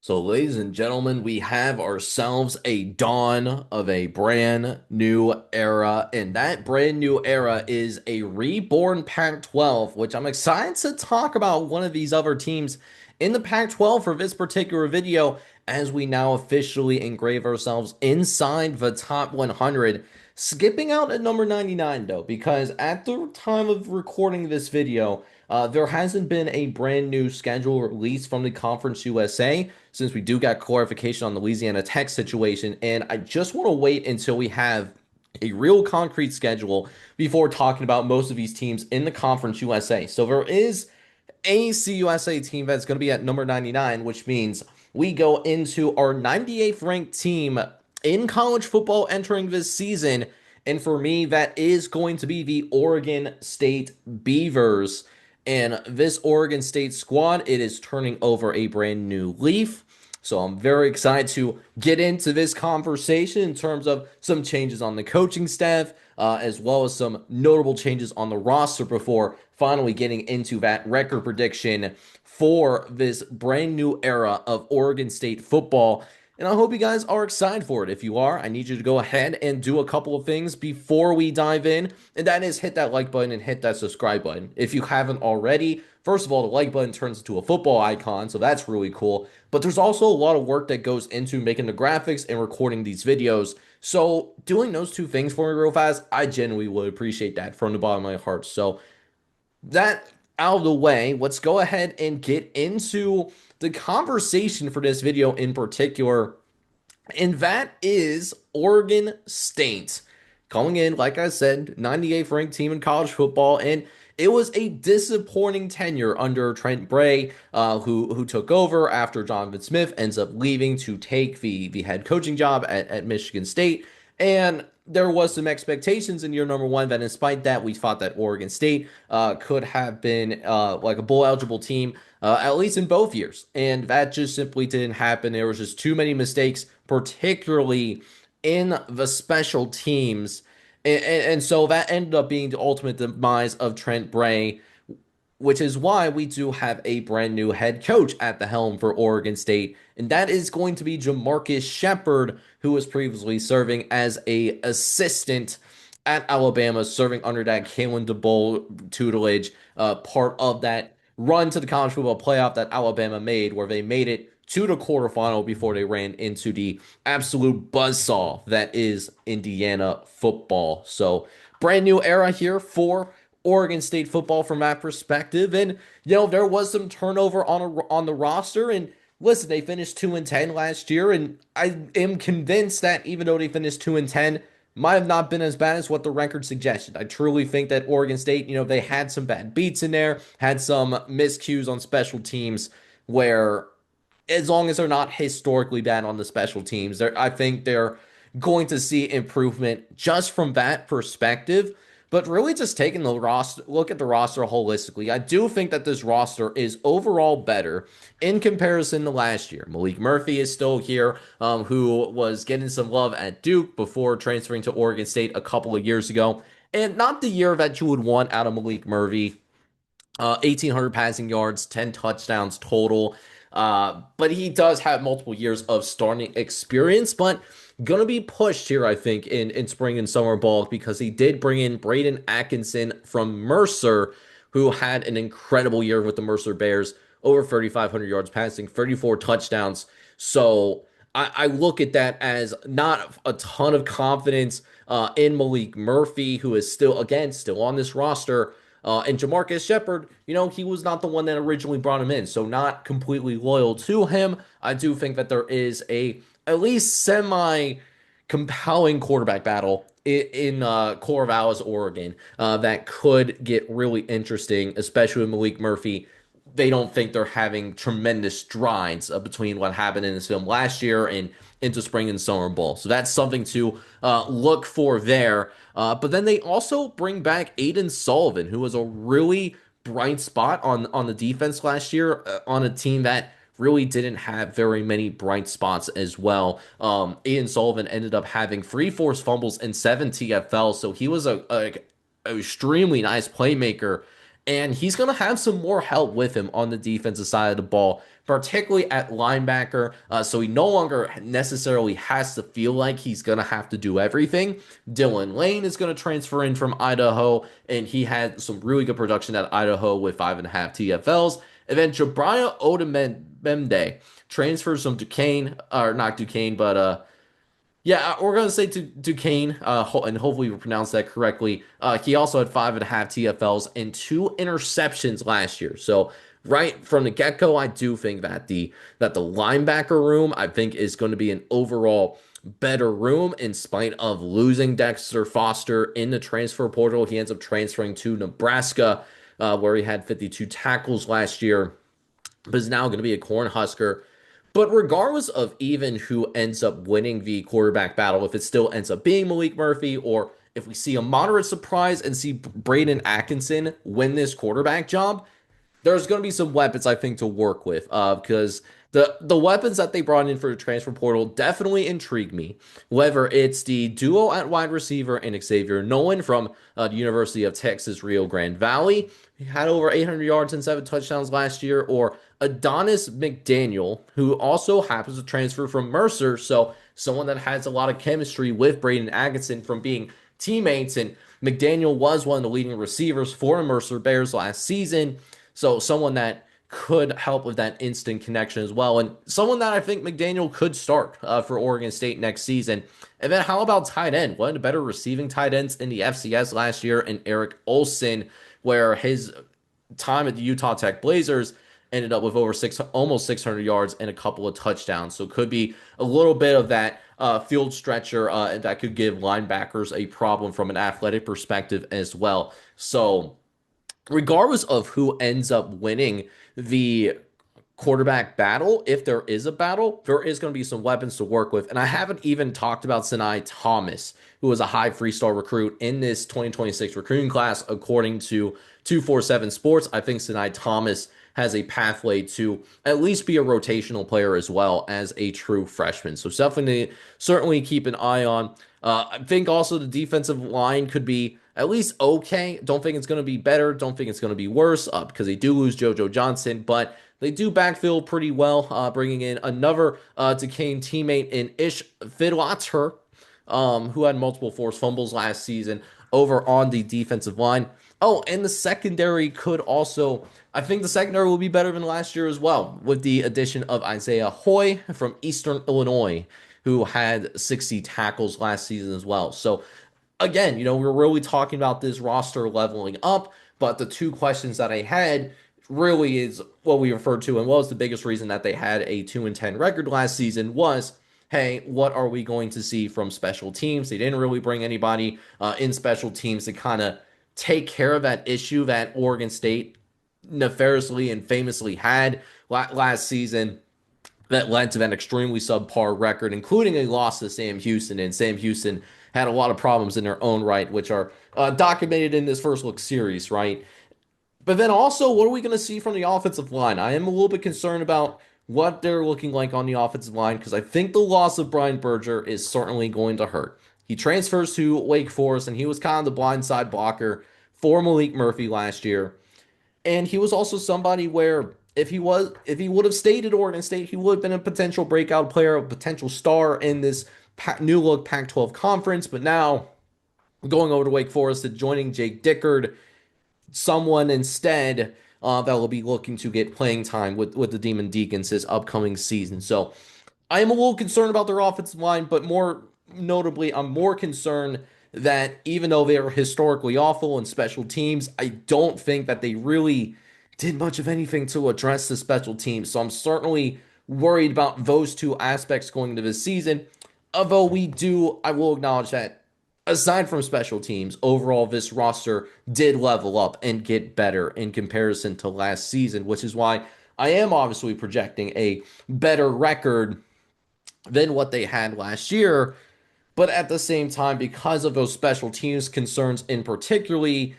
So, ladies and gentlemen, we have ourselves a dawn of a brand new era, and that brand new era is a reborn Pac-12, which I'm excited to talk about one of these other teams in the Pac-12 for this particular video, as we now officially engrave ourselves inside the top 100. Skipping out at number 99, though, because at the time of recording this video, there hasn't been a brand new schedule released from the Conference USA since we do got clarification on the Louisiana Tech situation. And I just want to wait until we have a real concrete schedule before talking about most of these teams in the Conference USA. So there is a CUSA team that's going to be at number 99, which means we go into our 98th ranked team in college football entering this season. And for me, that is going to be the Oregon State Beavers. And this Oregon State squad, it is turning over a brand new leaf. So I'm very excited to get into this conversation in terms of some changes on the coaching staff, as well as some notable changes on the roster before finally getting into that record prediction for this brand new era of Oregon State football. And I hope you guys are excited for it. If you are, I need you to go ahead and do a couple of things before we dive in. And that is hit that like button and hit that subscribe button. If you haven't already, first of all, the like button turns into a football icon, so that's really cool. But there's also a lot of work that goes into making the graphics and recording these videos. So doing those two things for me real fast, I genuinely would appreciate that from the bottom of my heart. So that out of the way, let's go ahead and get into the conversation for this video in particular, and that is Oregon State coming in, like I said, 98th ranked team in college football, and it was a disappointing tenure under Trent Bray, who took over after Jonathan Smith ends up leaving to take the head coaching job at Michigan State. And there was some expectations in year number one that despite that, we thought that Oregon State could have been like a bowl eligible team, at least in both years. And that just simply didn't happen. There was just too many mistakes, particularly in the special teams. And so that ended up being the ultimate demise of Trent Bray, which is why we do have a brand new head coach at the helm for Oregon State, and that is going to be Jamarcus Shepard, who was previously serving as a assistant at Alabama, serving under that Kalen DeBoer tutelage, part of that run to the college football playoff that Alabama made, where they made it to the quarterfinal before they ran into the absolute buzzsaw that is Indiana football. So, brand new era here for Oregon State football from that perspective. And there was some turnover on the roster. And listen, they finished 2-10 last year, and I am convinced that even though they finished 2-10, might have not been as bad as what the record suggested. I truly think that Oregon State, they had some bad beats in there, had some miscues on special teams where, as long as they're not historically bad on the special teams, I think they're going to see improvement just from that perspective. But really, just taking the roster, look at the roster holistically, I do think that this roster is overall better in comparison to last year. Malik Murphy is still here, who was getting some love at Duke before transferring to Oregon State a couple of years ago. And not the year that you would want out of Malik Murphy. 1,800 passing yards, 10 touchdowns total. But he does have multiple years of starting experience, but gonna be pushed here, I think, in spring and summer ball because he did bring in Braden Atkinson from Mercer, who had an incredible year with the Mercer Bears, over 3,500 yards passing, 34 touchdowns. So I look at that as not a ton of confidence in Malik Murphy, who is still, again, still on this roster. And Jamarcus Shepard, he was not the one that originally brought him in, so not completely loyal to him. I do think that there is a at least semi compelling quarterback battle in Corvallis, Oregon, that could get really interesting, especially with Malik Murphy. They don't think they're having tremendous strides between what happened in this film last year and into spring and summer ball. So that's something to look for there. But then they also bring back Aiden Sullivan, who was a really bright spot on the defense last year on a team that really didn't have very many bright spots as well. Aiden Sullivan ended up having 3 forced fumbles and 7 TFL, so he was a extremely nice playmaker, and he's going to have some more help with him on the defensive side of the ball, particularly at linebacker. So he no longer necessarily has to feel like he's going to have to do everything. Dylan Lane is going to transfer in from Idaho, and he had some really good production at Idaho with 5.5 TFLs. And then Jabriah Odemende transfers from Duquesne, or not Duquesne, but yeah, we're gonna say to Duquesne, and hopefully we pronounce that correctly. He also had 5.5 TFLs and 2 interceptions last year. So right from the get-go, I do think that the linebacker room, I think, is going to be an overall better room in spite of losing Dexter Foster in the transfer portal. He ends up transferring to Nebraska, where he had 52 tackles last year, but is now going to be a Cornhusker. But regardless of even who ends up winning the quarterback battle, if it still ends up being Malik Murphy, or if we see a moderate surprise and see Braden Atkinson win this quarterback job, there's going to be some weapons I think to work with because the weapons that they brought in for the transfer portal definitely intrigue me. Whether it's the duo at wide receiver and Xavier Nolan from the University of Texas Rio Grande Valley, he had over 800 yards and 7 touchdowns last year, or Adonis McDaniel, who also happens to transfer from Mercer, so someone that has a lot of chemistry with Braden Atkinson from being teammates. And McDaniel was one of the leading receivers for the Mercer Bears last season. So someone that could help with that instant connection as well. And someone that I think McDaniel could start for Oregon State next season. And then how about tight end? One of the better receiving tight ends in the FCS last year, and Eric Olson, where his time at the Utah Tech Blazers ended up with almost 600 yards and a couple of touchdowns. So could be a little bit of that field stretcher that could give linebackers a problem from an athletic perspective as well. So regardless of who ends up winning the quarterback battle, if there is a battle, there is going to be some weapons to work with. And I haven't even talked about Sinai Thomas, who was a high three-star recruit in this 2026 recruiting class, according to 247 Sports. I think Sinai Thomas has a pathway to at least be a rotational player as well as a true freshman. So certainly keep an eye on. I think also the defensive line could be at least okay. Don't think it's going to be better. Don't think it's going to be worse because they do lose JoJo Johnson, but they do backfill pretty well, bringing in another Duquesne teammate in Ish Fidlatzer, who had multiple forced fumbles last season over on the defensive line. Oh, and the secondary could also, I think the secondary will be better than last year as well, with the addition of Isaiah Hoy from Eastern Illinois, who had 60 tackles last season as well. So again, we're really talking about this roster leveling up, but the two questions that I had really is what we referred to and what was the biggest reason that they had a 2-10 record last season was, hey, what are we going to see from special teams? They didn't really bring anybody in special teams to kind of take care of that issue that Oregon State nefariously and famously had last season that led to that extremely subpar record, including a loss to Sam Houston. And Sam Houston had a lot of problems in their own right, which are documented in this first look series, right? But then also, what are we going to see from the offensive line? I am a little bit concerned about what they're looking like on the offensive line because I think the loss of Brian Berger is certainly going to hurt. He transfers to Wake Forest, and he was kind of the blindside blocker for Malik Murphy last year. And he was also somebody where if he would have stayed at Oregon State, he would have been a potential breakout player, a potential star in this new look Pac-12 conference. But now going over to Wake Forest and joining Jake Dickard, someone instead that will be looking to get playing time with the Demon Deacons this upcoming season. So I am a little concerned about their offensive line, but more notably, I'm more concerned that even though they are historically awful in special teams, I don't think that they really did much of anything to address the special teams. So I'm certainly worried about those two aspects going into this season. Although I will acknowledge that aside from special teams, overall this roster did level up and get better in comparison to last season, which is why I am obviously projecting a better record than what they had last year. But at the same time, because of those special teams concerns in particularly,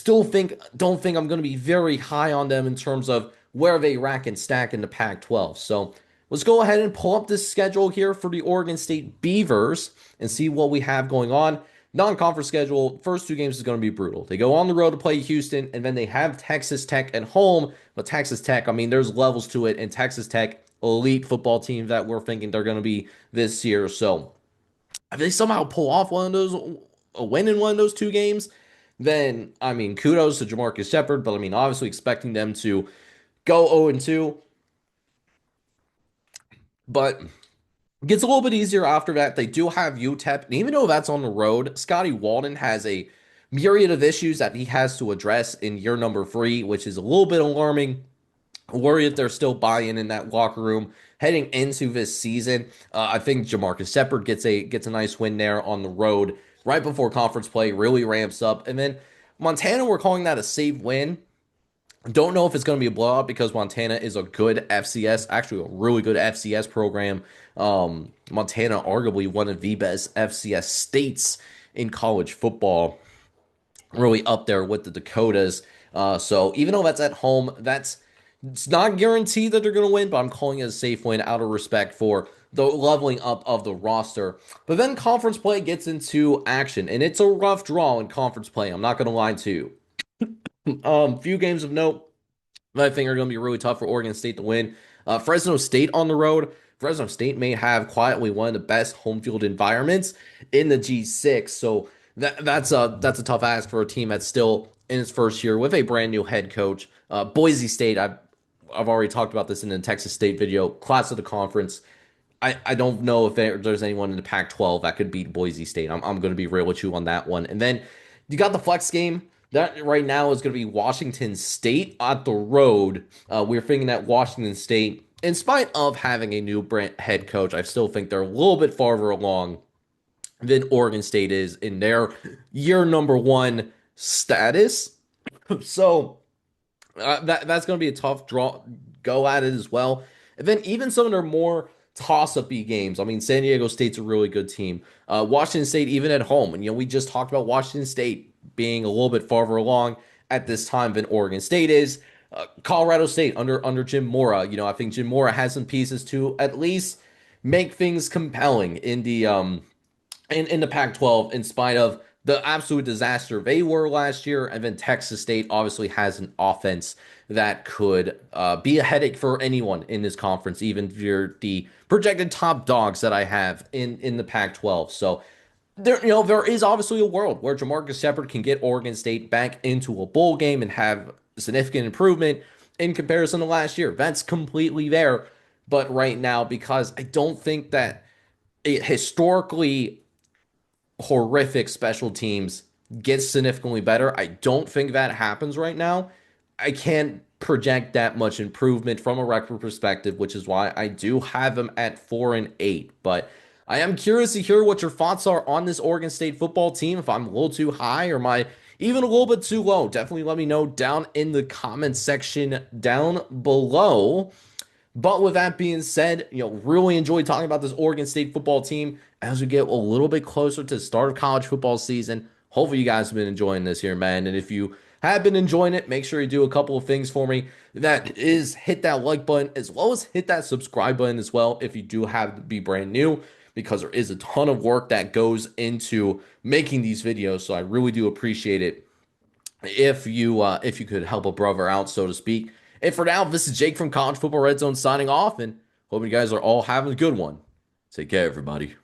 don't think I'm going to be very high on them in terms of where they rack and stack in the Pac-12. So let's go ahead and pull up this schedule here for the Oregon State Beavers and see what we have going on. Non-conference schedule, first two games is going to be brutal. They go on the road to play Houston, and then they have Texas Tech at home. But Texas Tech, I mean, there's levels to it, and Texas Tech, elite football team that we're thinking they're going to be this year. So if they somehow pull off one of those, a win in one of those two games, then I mean, kudos to Jamarcus Shepard. But I mean, obviously expecting them to go 0-2, but it gets a little bit easier after that. They do have UTEP, and even though that's on the road, Scotty Walden has a myriad of issues that he has to address in year number three, which is a little bit alarming. I worry if they're still buying in that locker room heading into this season. I think Jamarcus Shepard gets a nice win there on the road right before conference play, really ramps up, and then Montana, we're calling that a safe win. Don't know if it's going to be a blowout because Montana is a good FCS, actually a really good FCS program. Montana, arguably one of the best FCS states in college football, really up there with the Dakotas. So even though that's at home, it's not guaranteed that they're going to win, but I'm calling it a safe win out of respect for the leveling up of the roster. But then conference play gets into action, and it's a rough draw in conference play. I'm not going to lie to you. Few games of note that I think are going to be really tough for Oregon State to win. Fresno State on the road. Fresno State may have quietly one of the best home field environments in the G6. So that's a tough ask for a team that's still in its first year with a brand new head coach. Boise State, I've already talked about this in the Texas State video. Class of the conference. I don't know if there's anyone in the Pac-12 that could beat Boise State. I'm going to be real with you on that one. And then you got the flex game. That right now is going to be Washington State at the road. We're thinking that Washington State, in spite of having a new head coach, I still think they're a little bit farther along than Oregon State is in their year number one status. So that's going to be a tough draw go at it as well. And then even some of their more toss-up-y games. I mean, San Diego State's a really good team. Washington State, even at home, and we just talked about Washington State being a little bit farther along at this time than Oregon State is. Colorado State under Jim Mora. I think Jim Mora has some pieces to at least make things compelling in the Pac-12, in spite of the absolute disaster they were last year. And then Texas State obviously has an offense that could be a headache for anyone in this conference, even if you're the projected top dogs that I have in the Pac-12. So there is obviously a world where Jamarcus Shepard can get Oregon State back into a bowl game and have significant improvement in comparison to last year. That's completely there. But right now, because I don't think that it historically horrific special teams gets significantly better. I don't think that happens right now. I can't project that much improvement from a record perspective, which is why I do have them at 4-8. But I am curious to hear what your thoughts are on this Oregon State football team. If I'm a little too high or am I even a little bit too low, definitely let me know down in the comment section down below. But with that being said, really enjoyed talking about this Oregon State football team as we get a little bit closer to the start of college football season. Hopefully you guys have been enjoying this here, man. And if you have been enjoying it, make sure you do a couple of things for me. That is hit that like button as well as hit that subscribe button as well if you do have to be brand new, because there is a ton of work that goes into making these videos. So I really do appreciate it if you could help a brother out, so to speak. And for now, this is Jake from College Football Red Zone signing off, and hope you guys are all having a good one. Take care, everybody.